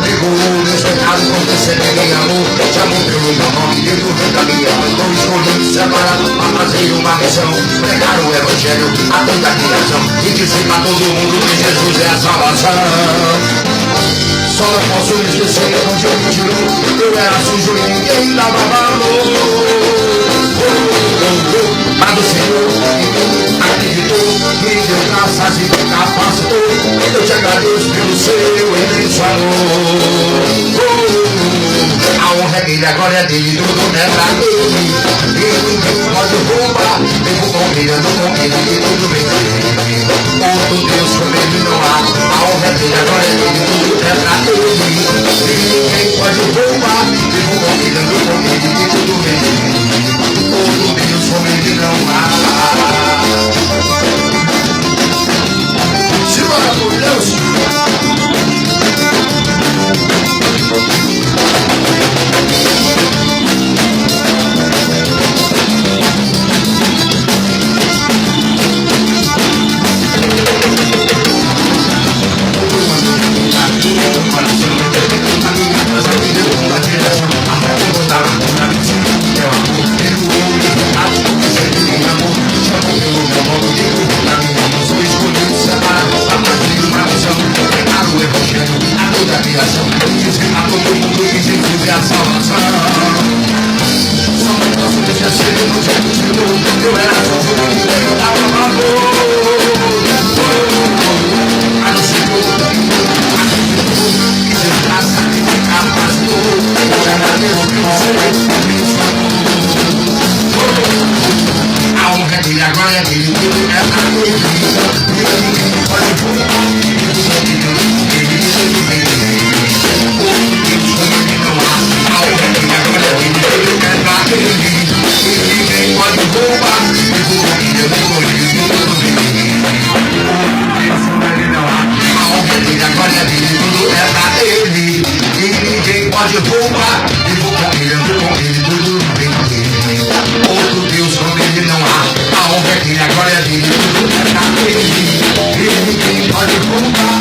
Pegou meus pecados, confessei, peguei amor. Chamou pelo meu nome, dentro do caminhão. Estou escolhido, separado para fazer uma missão. Pregar o evangelho a toda a criação e dizer para todo mundo que Jesus é a salvação. Só não posso me esquecer onde ele me tirou. Eu era sujo e ninguém dava valor. Mas o Senhor acreditou, me deu graças e me capacitou. Eu te agradeço pelo seu imenso amor. A honra é dele, a glória é dele, tudo é pra ele. Ele pode roubar, vivo com ele, ando com ele e tudo bem com ele. Outro Deus como ele não há. A honra é dele, a glória é dele, tudo é pra ele. Ninguém pode roubar, vivo com ele, ando com ele e tudo bem com ele. Outro Deus como ele não há. Segura por Deus. Eu era só eu dava valor. Mas o Senhor me deu graça e me capacitou. Eu agradeço pelo seu imenso amor. A honra é dele, a glória é dele, tudo é pra ele. Ninguém pode roubar, ele tudo bem. Deus como ele não há. A honra é dele, a glória é dele, tudo é pra ele. Ninguém pode roubar, eu vou morrer, eu vou morrer, tudo bem. Deus como ele não há. A honra é dele, a glória é dele, tudo é pra ele. E ninguém pode roubar, eu vou morrer, eu vou morrer, tudo bem. Outro Deus como ele não há. A honra é dele, a glória é dele, tudo é pra ele. E ninguém pode roubar.